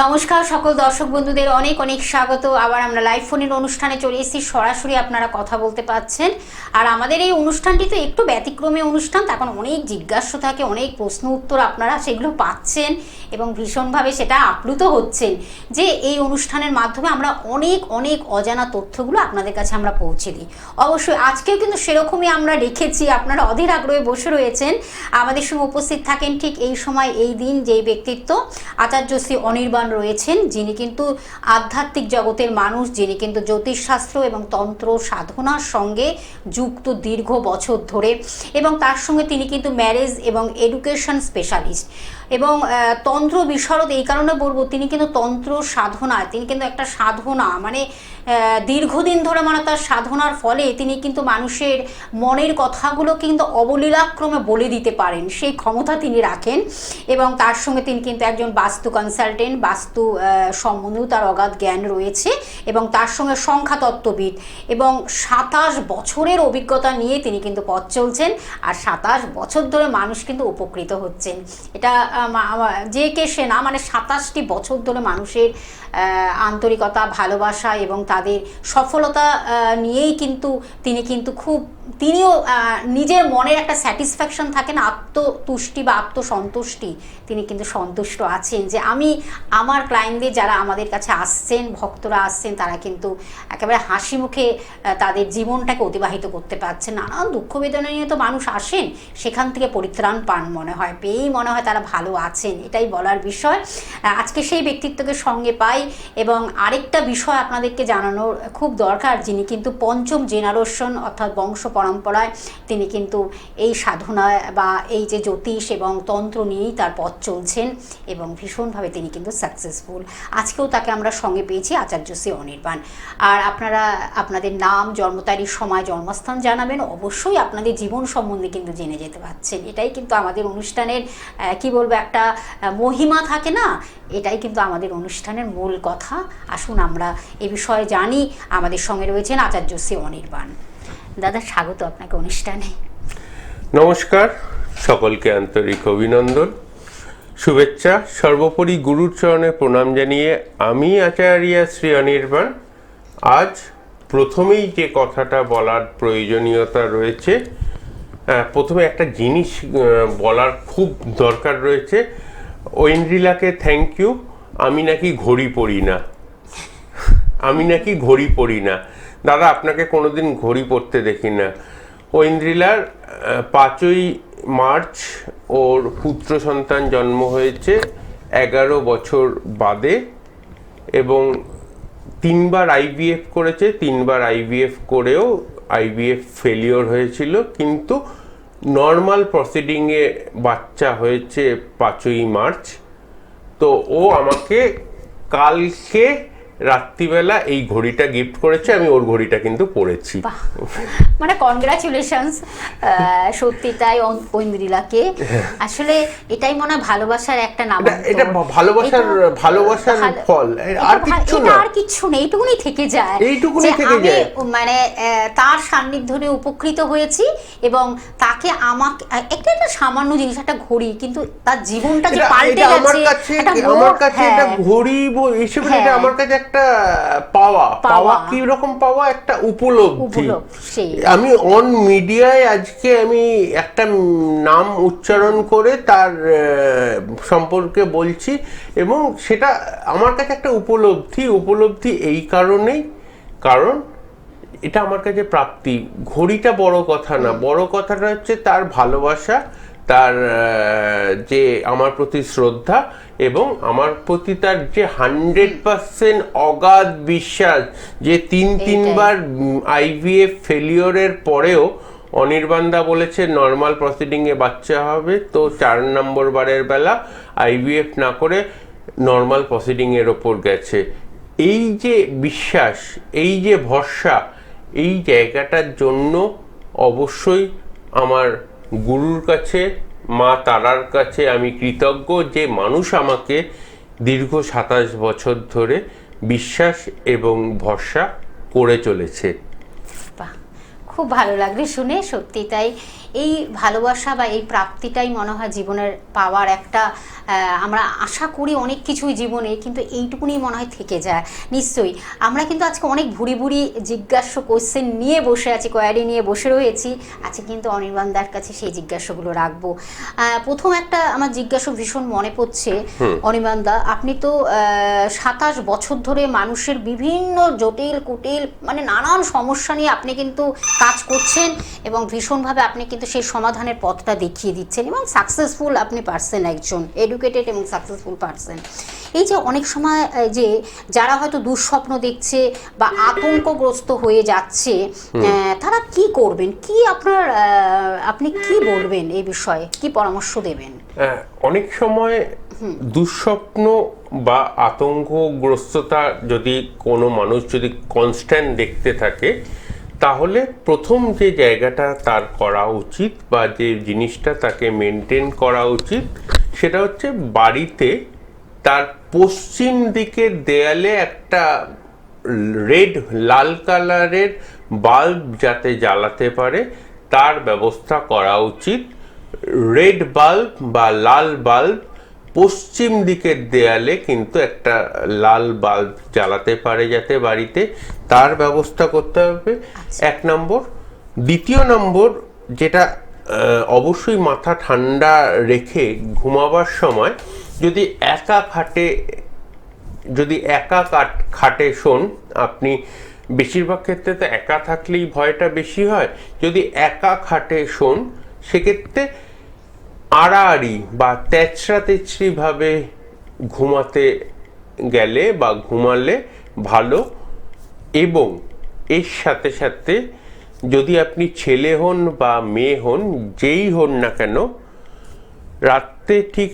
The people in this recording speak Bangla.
নমস্কার সকল দর্শক বন্ধুদের অনেক অনেক স্বাগত। আবার আমরা লাইভ ফোনের অনুষ্ঠানে চলে এসেছি, সরাসরি আপনারা কথা বলতে পাচ্ছেন। আর আমাদের এই অনুষ্ঠানটি তো একটু ব্যতিক্রমী অনুষ্ঠান, তখন অনেক জিজ্ঞাসা থাকে, অনেক প্রশ্ন উত্তর আপনারা সেগুলো পাচ্ছেন এবং ভীষণভাবে সেটা আপ্লুত হচ্ছেন যে এই অনুষ্ঠানের মাধ্যমে আমরা অনেক অনেক অজানা তথ্যগুলো আপনাদের কাছে আমরা পৌঁছে দিই। অবশ্যই আজকেও কিন্তু সেরকমই আমরা রেখেছি, আপনারা অধীর আগ্রহে বসে রয়েছেন। আমাদের সঙ্গে উপস্থিত থাকেন ঠিক এই সময় এই দিন যেই ব্যক্তিত্ব আচার্য শ্রী অনির্বাণ রয়েছেন, যিনি কিন্তু আধ্যাত্মিক জগতের মানুষ, যিনি কিন্তু জ্যোতিষশাস্ত্র এবং তন্ত্র সাধনার সঙ্গে যুক্ত দীর্ঘ বছর ধরে, এবং তার সঙ্গে তিনি কিন্তু ম্যারেজ এবং এডুকেশন স্পেশালিস্ট এবং তন্ত্র বিশারদ। এই কারণে বলবো তিনি কিন্তু তন্ত্র সাধনায়, তিনি কিন্তু একটা সাধনা মানে দীর্ঘদিন ধরে মানে তার সাধনার ফলে তিনি কিন্তু মানুষের মনের কথাগুলো কিন্তু অবলীলাক্রমে বলে দিতে পারেন, সেই ক্ষমতা তিনি রাখেন। এবং তার সঙ্গে তিনি কিন্তু একজন বাস্তু কনসালটেন্ট, বাস্তু সম্বন্ধেও তার অগাধ জ্ঞান রয়েছে, এবং তার সঙ্গে সংখ্যাতত্ত্ববিদ, এবং 27 বছরের অভিজ্ঞতা নিয়ে তিনি কিন্তু পথ চলছেন। আর 27 বছর ধরে মানুষ কিন্তু উপকৃত হচ্ছেন। এটা যে কে সে না, মানে 27টি বছর ধরে মানুষের আন্তরিকতা, ভালোবাসা এবং তাদের সফলতা নিয়েই কিন্তু তিনি কিন্তু তিনিও নিজের মনের একটা স্যাটিসফ্যাকশন থাকে না, আত্মতুষ্টি বা আত্মসন্তুষ্টি, তিনি কিন্তু সন্তুষ্ট আছেন যে আমি আমার ক্লায়েন্টদের যারা আমাদের কাছে আসছেন, ভক্তরা আসছেন, তারা কিন্তু একেবারে হাসি মুখে তাদের জীবনটাকে অতিবাহিত করতে পারছেন। নানান দুঃখ বেদনা নিয়ে তো মানুষ আসেন, সেখান থেকে পরিত্রাণ পান মনে হয়, পেয়েই মনে হয় তারা ভালো আছেন, এটাই বলার বিষয়। আজকে সেই ব্যক্তিত্বকে সঙ্গে পাই। এবং আরেকটা বিষয় আপনাদেরকে জানানোর খুব দরকার, যিনি কিন্তু 5ম জেনারেশন অর্থাৎ বংশ পরম্পরায় তিনি কিন্তু এই সাধনায় বা এই যে জ্যোতিষ এবং তন্ত্র নিয়েই তার পথ চলছেন এবং ভীষণভাবে তিনি কিন্তু সাকসেসফুল। আজকেও তাকে আমরা সঙ্গে পেয়েছি, আচার্য শ্রী অনির্বাণ। আর আপনারা আপনাদের নাম, জন্ম তারিখ, সময়, জন্মস্থান জানাবেন, অবশ্যই আপনাদের জীবন সম্বন্ধে কিন্তু জেনে যেতে পারছেন। এটাই কিন্তু আমাদের অনুষ্ঠানের কি বলবো, একটা মহিমা থাকে না, এটাই কিন্তু আমাদের অনুষ্ঠানের মূল কথা। আসুন আমরা এ বিষয়ে জানি। আমাদের সঙ্গে রয়েছেন আচার্য শ্রী অনির্বাণ। দাদা, স্বাগত আপনাকে অনুষ্ঠানে। নমস্কার, সকলকে আন্তরিক অভিনন্দন, শুভেচ্ছা। সর্বোপরি গুরুর চরণে প্রণাম জানিয়ে আমি আচার্য শ্রী অনির্বাণ আজ প্রথমেই যে কথাটা বলার প্রয়োজনীয়তা রয়েছে, প্রথমে একটা জিনিস বলার খুব দরকার রয়েছে। ঐন্দ্রিলাকে থ্যাংক ইউ। আমি নাকি ঘড়ি পড়ি না। দাদা, আপনাকে কোনোদিন ঘড়ি পড়তে দেখি না। ঐন্দ্রিলার 5ই মার্চ ওর পুত্র সন্তান জন্ম হয়েছে 11 বছর বাদে, এবং 3বার IVF করেছে। 3বার IVF করেও IVF ফেলিওর হয়েছিল, কিন্তু নর্মাল প্রসিডিংয়ে বাচ্চা হয়েছে 5ই মার্চ। তো ও আমাকে কালকে রাত্রিবেলা এই ঘড়িটা গিফট করেছে, আমি ওর ঘড়িটা কিন্তু পরেছি। মানে কনগ্রাচুলেশনস, সত্যি তাই ঐন্দ্রিলাকে। আসলে এটাই মনে হয় ভালোবাসার একটা নাম, এটা ভালোবাসার ফল, আর কিছু নেই, এইটুকুনি থেকে যায়, মানে তার সান্নিধ্য নিয়ে উপকৃত হয়েছি। এবং তাকে আমাকে একটা সামান্য জিনিস, একটা ঘড়ি, কিন্তু তার জীবনটা যে পাল্টে গেছে, আমার কাছে এটা ঘড়ি হিসেবে এটা আমার কাছে একটা পাওয়া কি রকম পাওয়া, একটা উপলব্ধি। আমি অন মিডিয়ায় আজকে আমি একটা নাম উচ্চারণ করে তার সম্পর্কে বলছি, এবং সেটা আমার কাছে একটা উপলব্ধি এই কারণেই, কারণ এটা আমার কাছে প্রাপ্তি। ঘড়িটা বড় কথা না, বড় কথাটা হচ্ছে তার ভালোবাসা, তার যে আমার প্রতি শ্রদ্ধা, এবং আমার প্রতি তার যে 100% অগাধ বিশ্বাস, যে তিনবার IVF ফেলিওরের পরেও অনির্বাণদা বলেছে নর্মাল প্রসিডিংয়ে বাচ্চা হবে, তো 4 নম্বর বারের বেলা IVF না করে নর্মাল প্রসিডিংয়ের ওপর গেছে। এই যে বিশ্বাস, এই যে ভরসা, এই জায়গাটার জন্য অবশ্যই আমার গুরুর কাছে, মা তারার কাছে আমি কৃতজ্ঞ, যে মানুষ আমাকে দীর্ঘ 27 বছর ধরে বিশ্বাস এবং ভরসা করে চলেছে। খুব ভালো লাগলো শুনে, সত্যি তাই। এই ভালোবাসা বা এই প্রাপ্তিটাই মনে হয় জীবনের পাওয়ার একটা, আমরা আশা করি অনেক কিছুই জীবনে, কিন্তু এইটুকুনি মনে হয় থেকে যায়। নিশ্চয়ই আমরা কিন্তু আজকে অনেক ভুরি ভুরি জিজ্ঞাস্য কোশ্চেন নিয়ে বসে আছি, কোয়ারি নিয়ে বসে রয়েছি আজকে, কিন্তু অনির্বাণদার কাছে সেই জিজ্ঞাসাগুলো রাখবো। প্রথম একটা আমার জিজ্ঞাসা ভীষণ মনে পড়ছে, অনির্বাণদা আপনি তো 27 বছর ধরে মানুষের বিভিন্ন জটিল কুটিল মানে নানান সমস্যা নিয়ে আপনি কিন্তু কাজ করছেন এবং ভীষণভাবে আপনি কিন্তু সেই সমাধানের পথটা দেখিয়ে দিচ্ছেন এবং সাকসেসফুল আপনি পারসন, একজন এডুকেটেড এবং সাকসেসফুল পারসন। এই যে অনেক সময় যে যারা হয়তো দুঃস্বপ্ন দেখছে বা আতঙ্কগ্রস্ত হয়ে যাচ্ছে, তারা কি করবেন, কি আপনি কি বলবেন এই বিষয়ে, কি পরামর্শ দেবেন? অনেক সময় দুঃস্বপ্ন বা আতঙ্কগ্রস্ততা যদি কোনো মানুষ যদি কনস্ট্যান্ট দেখতে থাকে, তাহলে প্রথম যে জায়গাটা তার করা উচিত বা যে জিনিসটা তাকে মেনটেন করা উচিত সেটা হচ্ছে বাড়িতে তার পশ্চিম দিকের দেয়ালে একটা লাল কালারের বাল্ব যাতে জ্বালাতে পারে তার ব্যবস্থা করা উচিত। রেড বাল্ব বা লাল বাল্ব পশ্চিম দিকের দেয়ালে কিন্তু একটা লাল বাল্ব জ্বালাতে পারে যাতে বাড়িতে, তার ব্যবস্থা করতে হবে, 1 নম্বর। দ্বিতীয় নম্বর, যেটা অবশ্যই মাথা ঠান্ডা রেখে ঘুমাবার সময় যদি একা খাটে শোন, আপনি বেশিরভাগ ক্ষেত্রে তো একা থাকলেই ভয়টা বেশি হয়, যদি একা খাটে শোন সেক্ষেত্রে আড়াআড়ি বা তেচড়ি ভাবে ঘুমাতে গেলে বা ঘুমালে ভালো। এবং এর সাথে সাথে যদি আপনি ছেলে হন বা মেয়ে হন, যেই হন না কেন, রাত্রে ঠিক